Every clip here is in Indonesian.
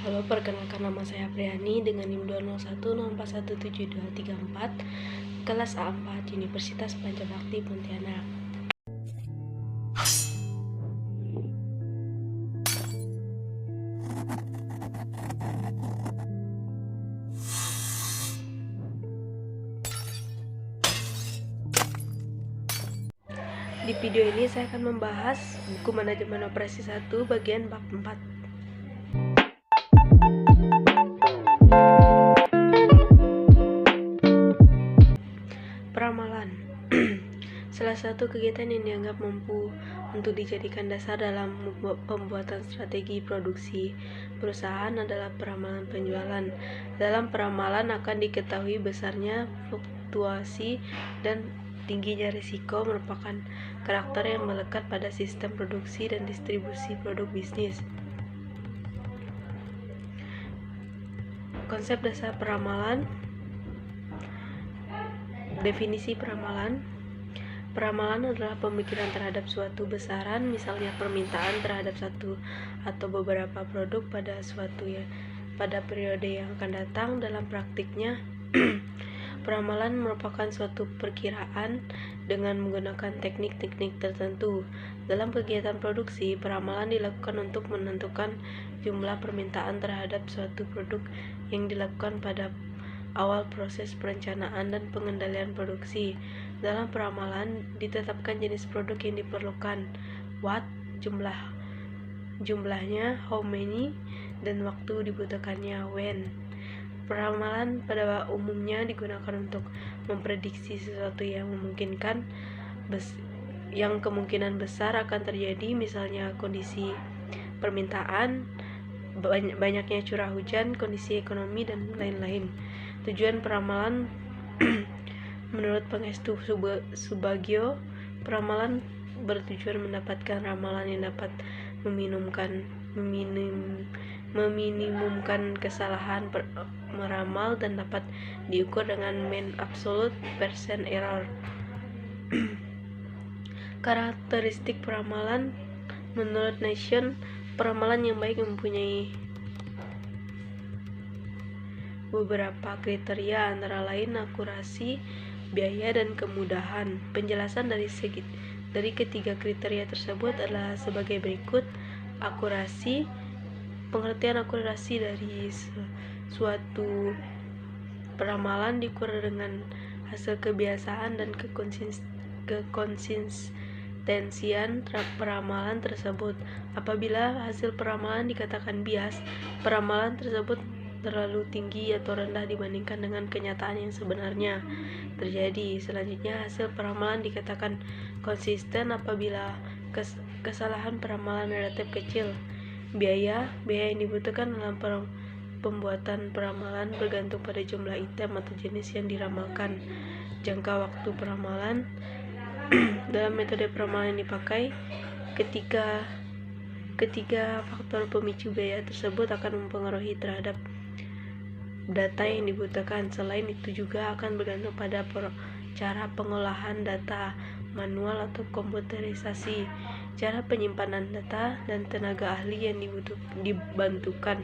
Halo, perkenalkan nama saya Priani dengan NIM 20104172234, kelas A4 Universitas Pancabakti Pontianak. Di video ini saya akan membahas buku manajemen operasi 1 bagian bab 4. Peramalan. Salah satu kegiatan yang dianggap mampu untuk dijadikan dasar dalam pembuatan strategi produksi perusahaan adalah peramalan penjualan. Dalam peramalan akan diketahui besarnya fluktuasi dan tingginya risiko merupakan karakter yang melekat pada sistem produksi dan distribusi produk bisnis. Konsep dasar peramalan. Definisi peramalan. Peramalan adalah pemikiran terhadap suatu besaran, misalnya permintaan terhadap satu atau beberapa produk pada periode yang akan datang. Dalam praktiknya, peramalan merupakan suatu perkiraan dengan menggunakan teknik-teknik tertentu. Dalam kegiatan produksi, peramalan dilakukan untuk menentukan jumlah permintaan terhadap suatu produk yang dilakukan pada awal proses perencanaan dan pengendalian produksi. Dalam peramalan ditetapkan jenis produk yang diperlukan, what, jumlahnya, how many, dan waktu dibutuhkannya, when. Peramalan pada umumnya digunakan untuk memprediksi sesuatu yang kemungkinan besar akan terjadi, misalnya kondisi permintaan, banyaknya curah hujan, kondisi ekonomi, dan lain-lain. Tujuan peramalan menurut Pangestu Subagio, peramalan bertujuan mendapatkan ramalan yang dapat meminimumkan kesalahan meramal dan dapat diukur dengan mean absolute percent error. Karakteristik peramalan menurut Nation, peramalan yang baik mempunyai beberapa kriteria, antara lain akurasi, biaya, dan kemudahan. Penjelasan dari ketiga kriteria tersebut adalah sebagai berikut. Akurasi. Pengertian akurasi dari suatu peramalan diukur dengan hasil kebiasaan dan kekonsistensian peramalan tersebut. Apabila hasil peramalan dikatakan bias, peramalan tersebut terlalu tinggi atau rendah dibandingkan dengan kenyataan yang sebenarnya terjadi. Selanjutnya, hasil peramalan dikatakan konsisten apabila kesalahan peramalan relatif kecil. Biaya yang dibutuhkan dalam pembuatan peramalan bergantung pada jumlah item atau jenis yang diramalkan. Jangka waktu peramalan. Dalam metode peramalan yang dipakai, ketiga faktor pemicu biaya tersebut akan mempengaruhi terhadap data yang dibutuhkan. Selain itu juga akan bergantung pada cara pengolahan data, manual atau komputerisasi, cara penyimpanan data, dan tenaga ahli yang dibantukan.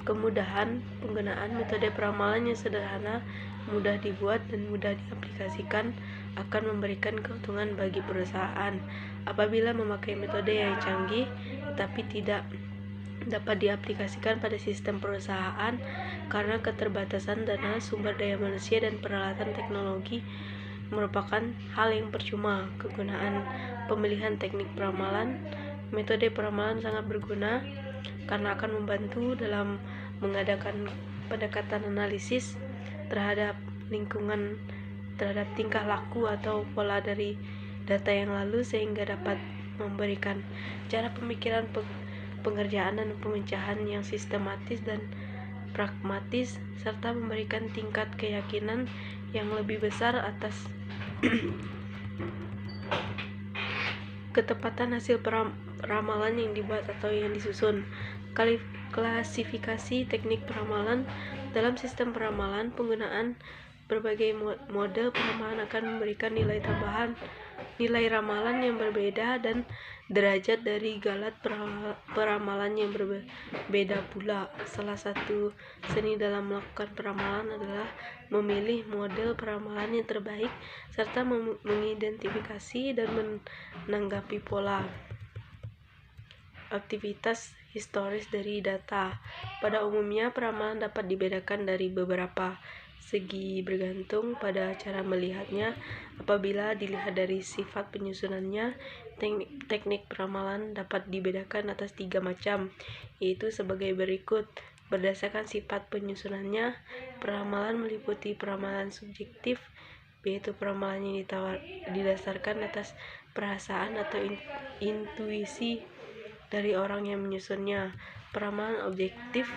Kemudahan penggunaan. Metode peramalan yang sederhana, mudah dibuat, dan mudah diaplikasikan akan memberikan keuntungan bagi perusahaan. Apabila memakai metode yang canggih tetapi tidak dapat diaplikasikan pada sistem perusahaan karena keterbatasan dana, sumber daya manusia, dan peralatan teknologi, merupakan hal yang percuma. Kegunaan pemilihan teknik peramalan. Metode peramalan sangat berguna karena akan membantu dalam mengadakan pendekatan analisis terhadap lingkungan, terhadap tingkah laku atau pola dari data yang lalu, sehingga dapat memberikan cara pemikiran, pengerjaan, dan pemecahan yang sistematis dan pragmatis, serta memberikan tingkat keyakinan yang lebih besar atas ketepatan hasil ramalan yang dibuat atau yang disusun. Klasifikasi teknik peramalan. Dalam sistem peramalan, penggunaan berbagai model peramalan akan memberikan nilai tambahan nilai ramalan yang berbeda, dan derajat dari galat peramalan yang berbeda pula. Salah satu seni dalam melakukan peramalan adalah memilih model peramalan yang terbaik serta mengidentifikasi dan menanggapi pola aktivitas historis dari data. Pada umumnya, peramalan dapat dibedakan dari beberapa segi bergantung pada cara melihatnya. Apabila dilihat dari sifat penyusunannya, teknik peramalan dapat dibedakan atas 3 macam, yaitu sebagai berikut. Berdasarkan sifat penyusunannya, peramalan meliputi peramalan subjektif, yaitu peramalan yang didasarkan atas perasaan atau intuisi dari orang yang menyusunnya. Peramalan objektif,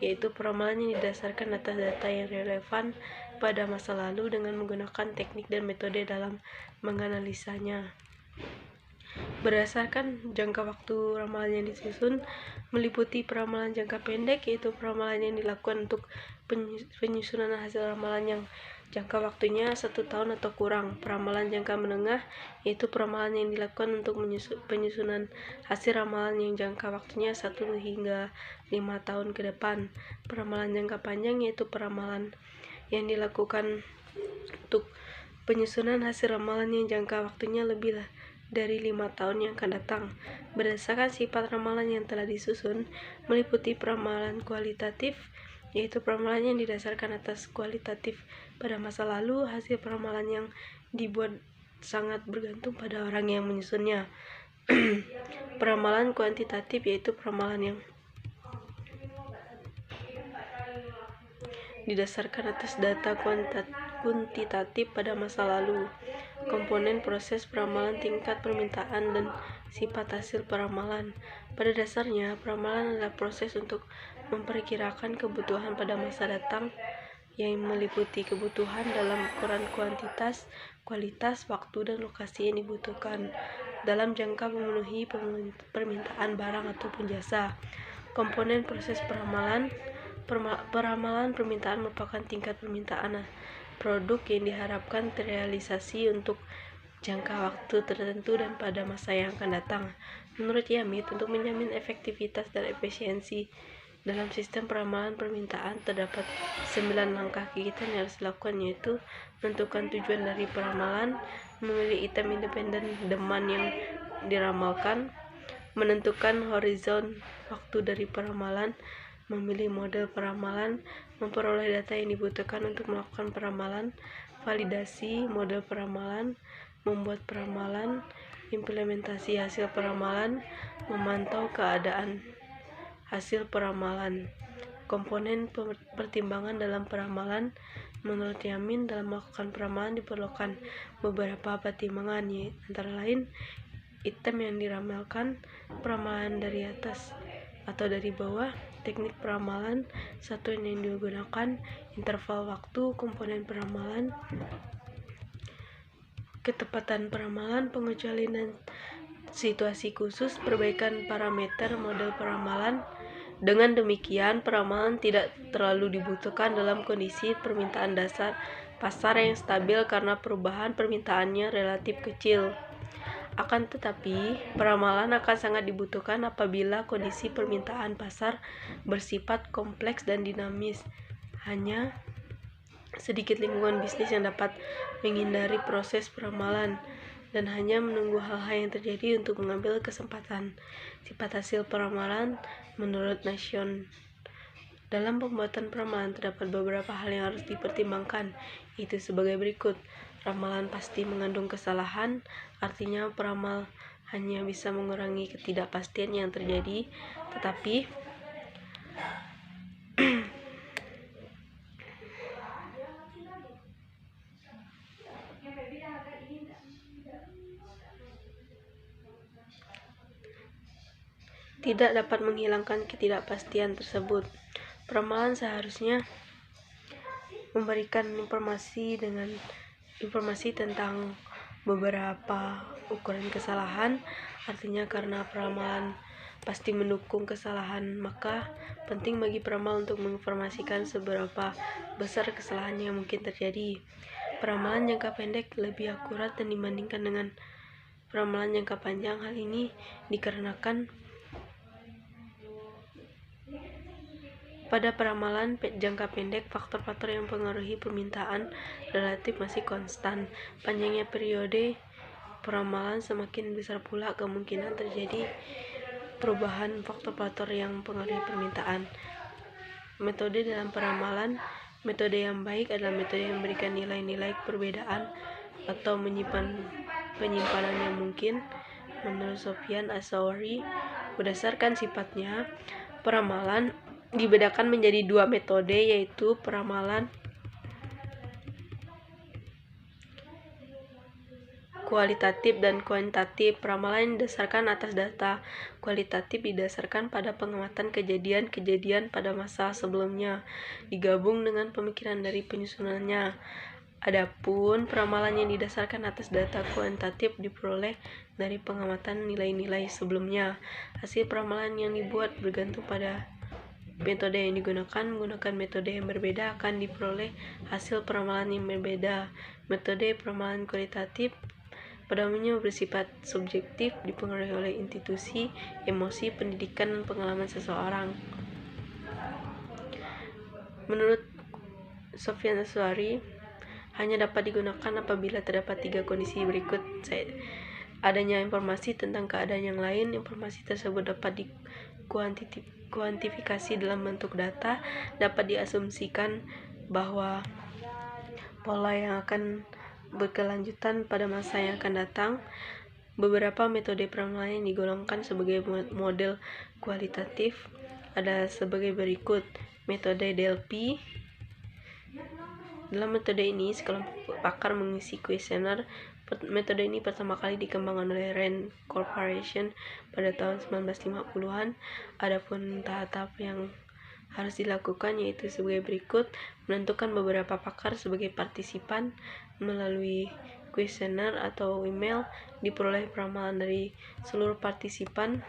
yaitu peramalan yang didasarkan atas data yang relevan pada masa lalu dengan menggunakan teknik dan metode dalam menganalisanya. Berdasarkan jangka waktu ramalan yang disusun, meliputi peramalan jangka pendek, yaitu peramalan yang dilakukan untuk penyusunan hasil ramalan yang jangka waktunya 1 tahun atau kurang. Peramalan jangka menengah, yaitu peramalan yang dilakukan untuk penyusunan hasil ramalan yang jangka waktunya 1 hingga 5 tahun ke depan. Peramalan jangka panjang, yaitu peramalan yang dilakukan untuk penyusunan hasil ramalan yang jangka waktunya lebih dari 5 tahun yang akan datang. Berdasarkan sifat ramalan yang telah disusun, meliputi peramalan kualitatif, yaitu peramalan yang didasarkan atas kualitatif pada masa lalu. Hasil peramalan yang dibuat sangat bergantung pada orang yang menyusunnya. Peramalan kuantitatif, yaitu peramalan yang didasarkan atas data kuantitatif pada masa lalu. Komponen proses peramalan, tingkat permintaan, dan sifat hasil peramalan. Pada dasarnya, peramalan adalah proses untuk memperkirakan kebutuhan pada masa datang yang meliputi kebutuhan dalam ukuran kuantitas, kualitas, waktu, dan lokasi yang dibutuhkan dalam jangka memenuhi permintaan barang ataupun jasa. Komponen proses peramalan. Peramalan permintaan merupakan tingkat permintaan produk yang diharapkan terrealisasi untuk jangka waktu tertentu dan pada masa yang akan datang. Menurut Yamit, untuk menjamin efektivitas dan efisiensi dalam sistem peramalan permintaan, terdapat 9 langkah kegiatan yang harus dilakukan, yaitu menentukan tujuan dari peramalan, memilih item independen demand yang diramalkan, menentukan horizon waktu dari peramalan, memilih model peramalan, memperoleh data yang dibutuhkan untuk melakukan peramalan, validasi model peramalan, membuat peramalan, implementasi hasil peramalan, memantau keadaan hasil peramalan. Komponen pertimbangan dalam peramalan. Menurut Yamin, dalam melakukan peramalan diperlukan beberapa pertimbangan, antara lain item yang diramalkan, peramalan dari atas atau dari bawah, teknik peramalan, satuan yang digunakan, interval waktu, komponen peramalan, ketepatan peramalan, pengecualian dan situasi khusus, perbaikan parameter model peramalan. Dengan demikian, peramalan tidak terlalu dibutuhkan dalam kondisi permintaan dasar pasar yang stabil karena perubahan permintaannya relatif kecil. Akan tetapi, peramalan akan sangat dibutuhkan apabila kondisi permintaan pasar bersifat kompleks dan dinamis. Hanya sedikit lingkungan bisnis yang dapat menghindari proses peramalan dan hanya menunggu hal-hal yang terjadi untuk mengambil kesempatan. Sifat hasil peramalan menurut Nation. Dalam pembuatan peramalan terdapat beberapa hal yang harus dipertimbangkan, yaitu sebagai berikut. Ramalan pasti mengandung kesalahan, artinya peramal hanya bisa mengurangi ketidakpastian yang terjadi, tetapi tidak dapat menghilangkan ketidakpastian tersebut. Peramalan seharusnya memberikan informasi tentang beberapa ukuran kesalahan, artinya karena peramalan pasti mendukung kesalahan, maka penting bagi peramal untuk menginformasikan seberapa besar kesalahan yang mungkin terjadi. Peramalan jangka pendek lebih akurat dan dibandingkan dengan peramalan jangka panjang. Hal ini dikarenakan pada peramalan jangka pendek, faktor-faktor yang mempengaruhi permintaan relatif masih konstan. Panjangnya periode peramalan semakin besar pula kemungkinan terjadi perubahan faktor-faktor yang mempengaruhi permintaan. Metode dalam peramalan. Metode yang baik adalah metode yang memberikan nilai-nilai perbedaan atau penyimpanan yang mungkin. Menurut Sofyan Ash-Shawari, berdasarkan sifatnya, peramalan dibedakan menjadi dua metode, yaitu peramalan kualitatif dan kuantitatif. Peramalan didasarkan atas data kualitatif didasarkan pada pengamatan kejadian-kejadian pada masa sebelumnya, digabung dengan pemikiran dari penyusunannya. Adapun peramalan yang didasarkan atas data kuantitatif diperoleh dari pengamatan nilai-nilai sebelumnya. Hasil peramalan yang dibuat bergantung pada metode yang digunakan. Menggunakan metode yang berbeda akan diperoleh hasil peramalan yang berbeda. Metode peramalan kualitatif pada umumnya bersifat subjektif, dipengaruhi oleh institusi, emosi, pendidikan, dan pengalaman seseorang. Menurut Sofyan Ash-Shawari, hanya dapat digunakan apabila terdapat 3 kondisi berikut. Adanya informasi tentang keadaan yang lain. Informasi tersebut dapat dikuantifikasi dalam bentuk data. Dapat diasumsikan bahwa pola yang akan berkelanjutan pada masa yang akan datang. Beberapa metode peramalan yang digolongkan sebagai model kualitatif ada sebagai berikut. Metode Delphi. Dalam metode ini, sekelompok pakar mengisi kuesioner. Metode ini pertama kali dikembangkan oleh Rand Corporation pada tahun 1950-an. Adapun tahap-tahap yang harus dilakukan yaitu sebagai berikut. Menentukan beberapa pakar sebagai partisipan melalui kuesioner atau email. Diperoleh peramalan dari seluruh partisipan.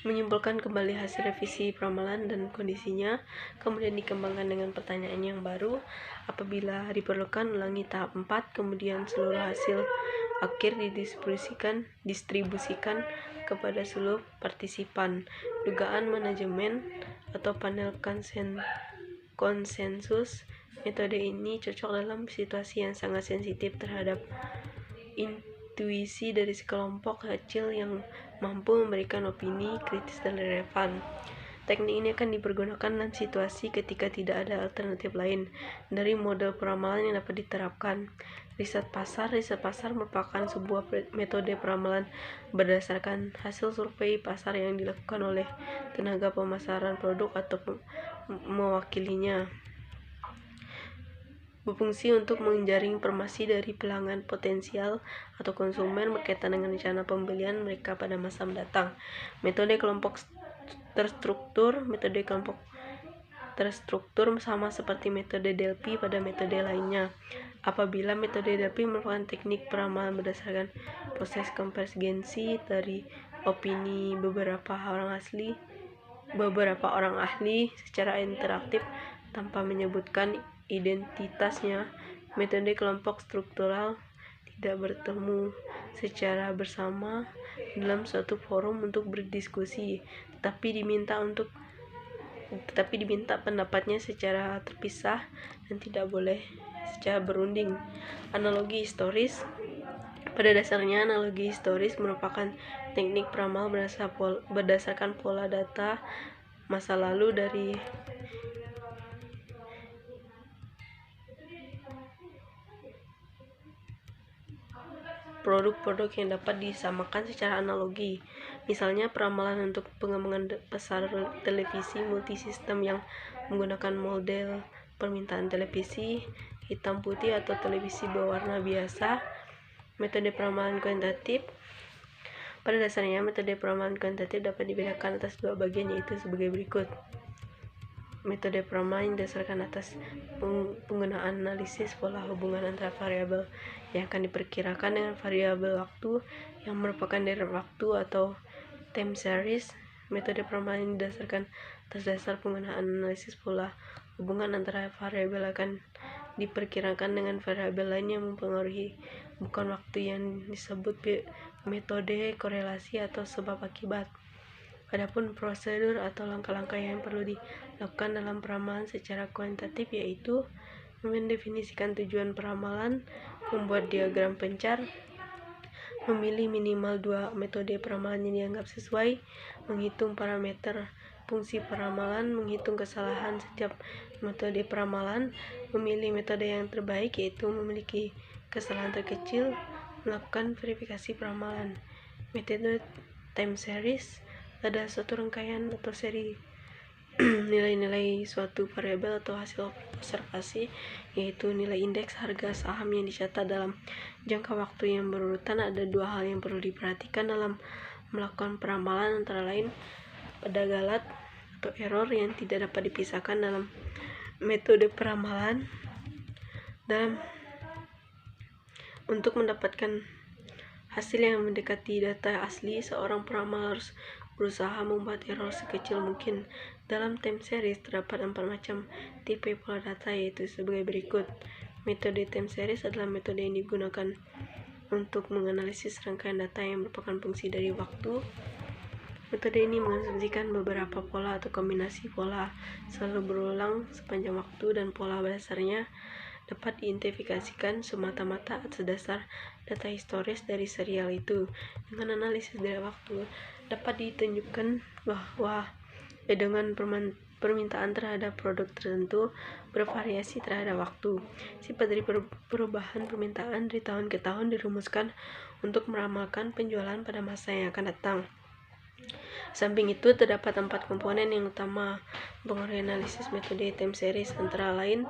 Menyimpulkan kembali hasil revisi peramalan dan kondisinya, kemudian dikembangkan dengan pertanyaan yang baru. Apabila diperlukan, ulangi tahap 4, kemudian seluruh hasil akhir didistribusikan kepada seluruh partisipan. Dugaan manajemen atau panel konsensus. Metode ini cocok dalam situasi yang sangat sensitif terhadap intuisi dari sekelompok kecil yang mampu memberikan opini kritis dan relevan. Teknik ini akan dipergunakan dalam situasi ketika tidak ada alternatif lain dari model peramalan yang dapat diterapkan. Riset pasar merupakan sebuah metode peramalan berdasarkan hasil survei pasar yang dilakukan oleh tenaga pemasaran produk atau mewakilinya. Berfungsi untuk menjaring informasi dari pelanggan potensial atau konsumen berkaitan dengan rencana pembelian mereka pada masa mendatang. Metode kelompok terstruktur. Metode kelompok terstruktur sama seperti metode Delphi pada metode lainnya. Apabila metode Delphi merupakan teknik peramalan berdasarkan proses konvergensi dari opini beberapa orang ahli secara interaktif tanpa menyebutkan identitasnya. Metode kelompok struktural tidak bertemu secara bersama dalam suatu forum untuk berdiskusi, tetapi diminta pendapatnya secara terpisah dan tidak boleh secara berunding. Analogi historis. Pada dasarnya, analogi historis merupakan teknik peramal berdasarkan pola data masa lalu dari produk-produk yang dapat disamakan secara analogi. Misalnya peramalan untuk pengembangan pasar televisi multisistem yang menggunakan model permintaan televisi hitam putih atau televisi berwarna biasa. Metode peramalan kuantitatif. Pada dasarnya, metode peramalan kuantitatif dapat dibedakan atas dua bagian, yaitu sebagai berikut. Metode peramalan didasarkan atas penggunaan analisis pola hubungan antara variabel yang akan diperkirakan dengan variabel waktu yang merupakan direct waktu atau time series. Metode peramalan didasarkan atas dasar penggunaan analisis pola hubungan antara variabel akan diperkirakan dengan variabel lain yang mempengaruhi bukan waktu yang disebut metode korelasi atau sebab akibat. Adapun prosedur atau langkah-langkah yang perlu dilakukan dalam peramalan secara kuantitatif yaitu mendefinisikan tujuan peramalan, membuat diagram pencar, memilih minimal 2 metode peramalan yang dianggap sesuai, menghitung parameter fungsi peramalan, menghitung kesalahan setiap metode peramalan, memilih metode yang terbaik yaitu memiliki kesalahan terkecil, melakukan verifikasi peramalan. Metode time series ada suatu rangkaian atau seri nilai-nilai suatu variabel atau hasil observasi, yaitu nilai indeks harga saham yang dicatat dalam jangka waktu yang berurutan. Ada 2 hal yang perlu diperhatikan dalam melakukan peramalan, antara lain pada galat atau error yang tidak dapat dipisahkan dalam metode peramalan. Untuk mendapatkan hasil yang mendekati data asli, seorang peramal harus berusaha membuat error sekecil mungkin. Dalam time series terdapat 4 macam tipe pola data, yaitu sebagai berikut. Metode time series adalah metode yang digunakan untuk menganalisis rangkaian data yang merupakan fungsi dari waktu. Metode ini mengasumsikan beberapa pola atau kombinasi pola selalu berulang sepanjang waktu, dan pola dasarnya dapat diidentifikasikan semata-mata atas dasar data historis dari serial itu. Dengan analisis dari waktu dapat ditunjukkan bahwa dengan permintaan terhadap produk tertentu bervariasi terhadap waktu. Sifat dari perubahan permintaan dari tahun ke tahun dirumuskan untuk meramalkan penjualan pada masa yang akan datang. Samping itu, terdapat 4 komponen yang utama mempengaruhi analisis metode time series, antara lain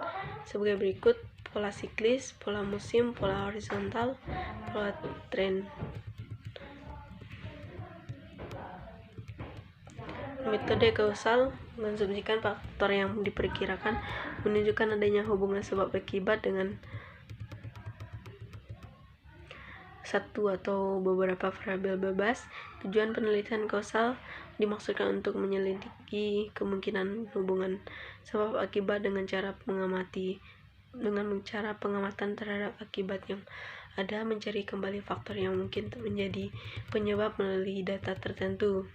sebagai berikut: pola siklis, pola musim, pola horizontal, pola tren. Metode kausal mengasumsikan faktor yang diperkirakan menunjukkan adanya hubungan sebab akibat dengan satu atau beberapa variabel bebas. Tujuan penelitian kausal dimaksudkan untuk menyelidiki kemungkinan hubungan sebab akibat dengan cara pengamatan terhadap akibat yang ada, mencari kembali faktor yang mungkin menjadi penyebab melalui data tertentu.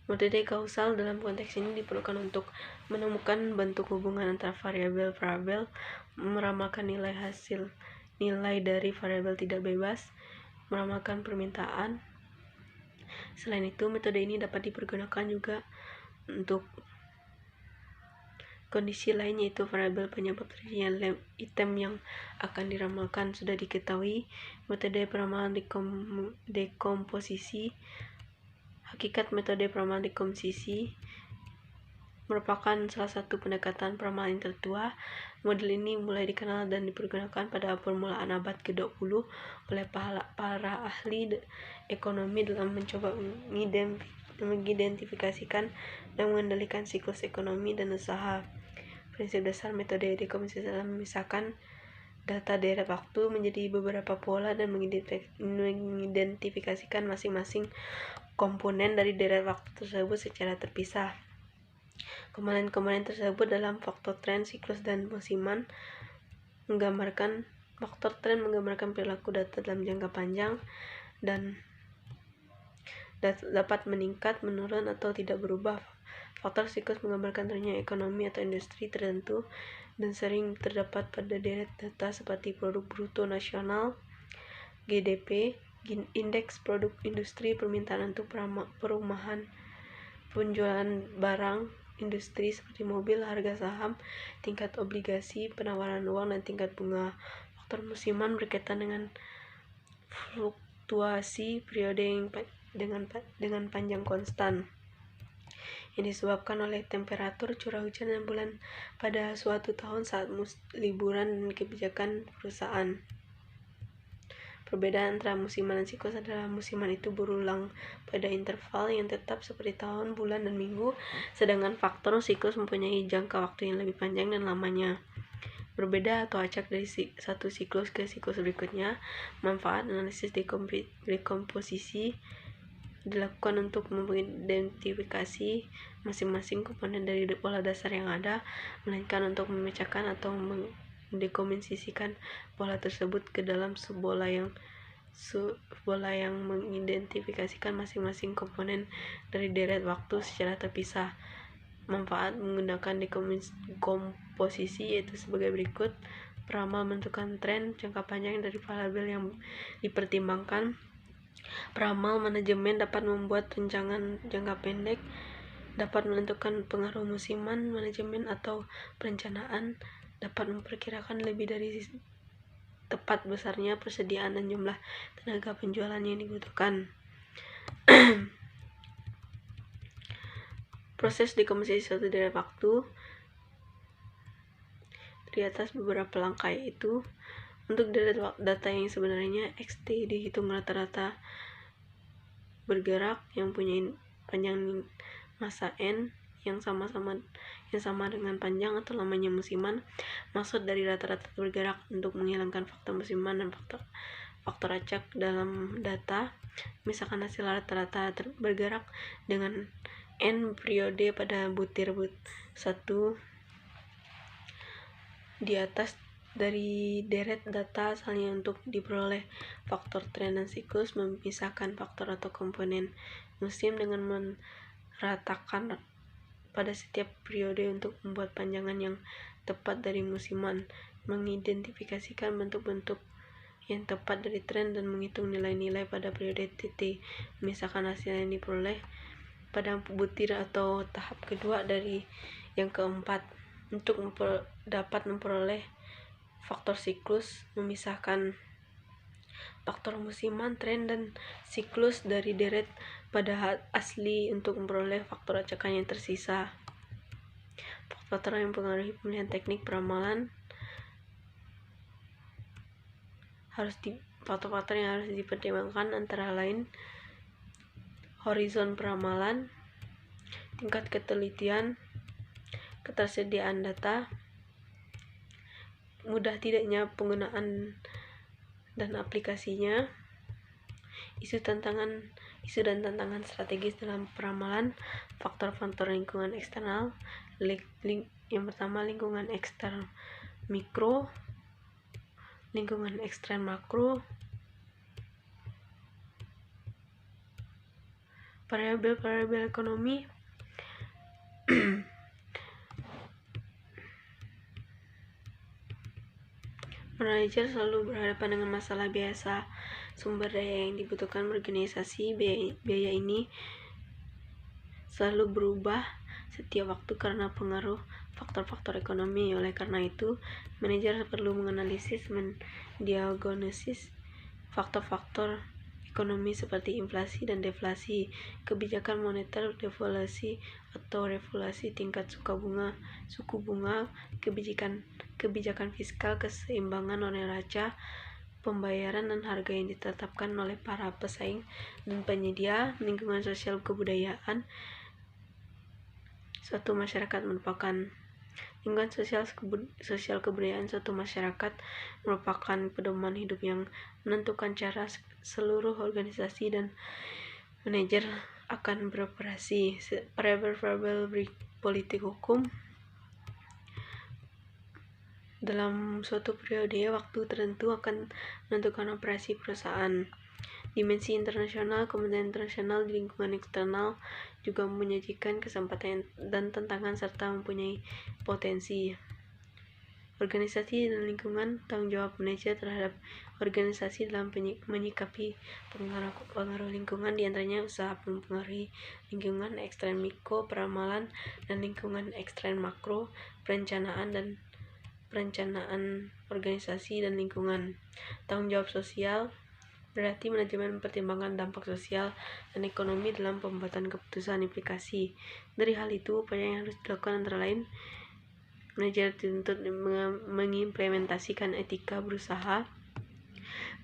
Metode kausal dalam konteks ini diperlukan untuk menemukan bentuk hubungan antara variabel-variabel, meramalkan nilai dari variabel tidak bebas, meramalkan permintaan. Selain itu, metode ini dapat dipergunakan juga untuk kondisi lain, yaitu variabel penyebab terjadinya item yang akan diramalkan sudah diketahui. Metode peramalan dekomposisi. Hakikat metode peramalan dekomposisi merupakan salah satu pendekatan peramalan yang tertua. Model ini mulai dikenal dan dipergunakan pada permulaan abad ke-20 oleh para ahli ekonomi dalam mencoba mengidentifikasikan dan mengendalikan siklus ekonomi dan usaha. Prinsip dasar metode dekomposisi adalah memisahkan data deret waktu menjadi beberapa pola dan mengidentifikasikan masing-masing komponen dari deret waktu tersebut secara terpisah. Komponen-komponen tersebut dalam faktor tren, siklus, dan musiman menggambarkan faktor tren menggambarkan perilaku data dalam jangka panjang dan dapat meningkat, menurun, atau tidak berubah. Faktor siklus menggambarkan turunnya ekonomi atau industri tertentu dan sering terdapat pada deret data seperti produk bruto nasional, GDP, indeks produk industri, permintaan untuk perumahan, penjualan barang industri seperti mobil, harga saham, tingkat obligasi, penawaran uang, dan tingkat bunga. Faktor musiman berkaitan dengan fluktuasi periode yang dengan panjang konstan yang disebabkan oleh temperatur, curah hujan, dan bulan pada suatu tahun saat liburan dan kebijakan perusahaan. Perbedaan antara musiman dan siklus adalah musiman itu berulang pada interval yang tetap seperti tahun, bulan, dan minggu, sedangkan faktor siklus mempunyai jangka waktu yang lebih panjang dan lamanya. Berbeda atau acak dari satu siklus ke siklus berikutnya. Manfaat analisis dekomposisi dilakukan untuk mengidentifikasi masing-masing komponen dari pola dasar yang ada, melainkan untuk memecahkan atau mendekomposisikan pola tersebut ke dalam subpola yang mengidentifikasikan masing-masing komponen dari deret waktu secara terpisah. Manfaat menggunakan dekomposisi yaitu sebagai berikut. Peramal menentukan tren jangka panjang dari variabel yang dipertimbangkan. Peramal manajemen dapat membuat rencangan jangka pendek, dapat menentukan pengaruh musiman. Manajemen atau perencanaan dapat memperkirakan lebih dari tepat besarnya persediaan dan jumlah tenaga penjualan yang dibutuhkan. Proses dekomposisi suatu deret waktu. Di atas beberapa langkah, yaitu untuk deret data yang sebenarnya XT dihitung rata-rata bergerak yang punya panjang masa N yang sama dengan panjang atau lamanya musiman. Maksud dari rata-rata bergerak untuk menghilangkan faktor musiman dan faktor acak dalam data. Misalkan hasil rata-rata bergerak dengan N periode pada butir 1 di atas dari deret data asalnya. Untuk diperoleh faktor tren dan siklus, memisahkan faktor atau komponen musim dengan meratakan pada setiap periode untuk membuat panjangan yang tepat dari musiman, mengidentifikasikan bentuk-bentuk yang tepat dari tren dan menghitung nilai-nilai pada periode TT. Misalkan hasil yang diperoleh pada butir atau tahap kedua dari yang keempat. Untuk dapat memperoleh faktor siklus, memisahkan faktor musiman, tren, dan siklus dari deret pada asli untuk memperoleh faktor acakan yang tersisa. Faktor yang mempengaruhi pemilihan teknik peramalan faktor-faktor yang harus dipertimbangkan antara lain horizon peramalan, tingkat ketelitian, ketersediaan data, mudah tidaknya penggunaan dan aplikasinya, isu dan tantangan strategis dalam peramalan, faktor-faktor lingkungan eksternal. Yang pertama, lingkungan eksternal mikro, lingkungan ekstern makro, variabel ekonomi. Manajer selalu berhadapan dengan masalah biasa sumber daya yang dibutuhkan organisasi. Biaya ini selalu berubah setiap waktu karena pengaruh faktor-faktor ekonomi. Oleh karena itu, manajer perlu menganalisis, mendiagnosis faktor-faktor ekonomi seperti inflasi dan deflasi, kebijakan moneter, devaluasi atau revaluasi, tingkat suku bunga, kebijakan fiskal, keseimbangan neraca, pembayaran dan harga yang ditetapkan oleh para pesaing dan penyedia. Lingkungan sosial kebudayaan suatu masyarakat merupakan lingkungan sosial kebudayaan suatu masyarakat merupakan pedoman hidup yang menentukan cara seluruh organisasi dan manajer akan beroperasi. Variabel politik hukum dalam suatu periode waktu tertentu akan menentukan operasi perusahaan. Dimensi internasional, kementerian internasional di lingkungan eksternal juga menyajikan kesempatan dan tantangan serta mempunyai potensi. Organisasi dan lingkungan, tanggung jawab manajer terhadap organisasi dalam menyikapi pengaruh lingkungan, diantaranya usaha mempengaruhi lingkungan ekstern mikro, peramalan, dan lingkungan ekstern makro, perencanaan organisasi dan lingkungan. Tanggung jawab sosial berarti manajemen mempertimbangkan dampak sosial dan ekonomi dalam pembuatan keputusan implikasi. Dari hal itu, upaya yang harus dilakukan antara lain, manajer dituntut mengimplementasikan etika berusaha.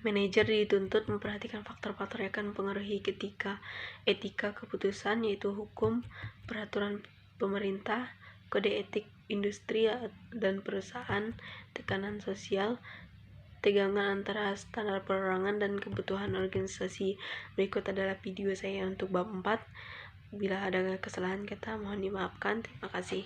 Manajer dituntut memperhatikan faktor-faktor yang akan mempengaruhi etika keputusan, yaitu hukum, peraturan pemerintah, kode etik industri dan perusahaan, tekanan sosial, tegangan antara standar perorangan dan kebutuhan organisasi. Berikut adalah video saya untuk bab 4. Bila ada kesalahan kata mohon dimaafkan. Terima kasih.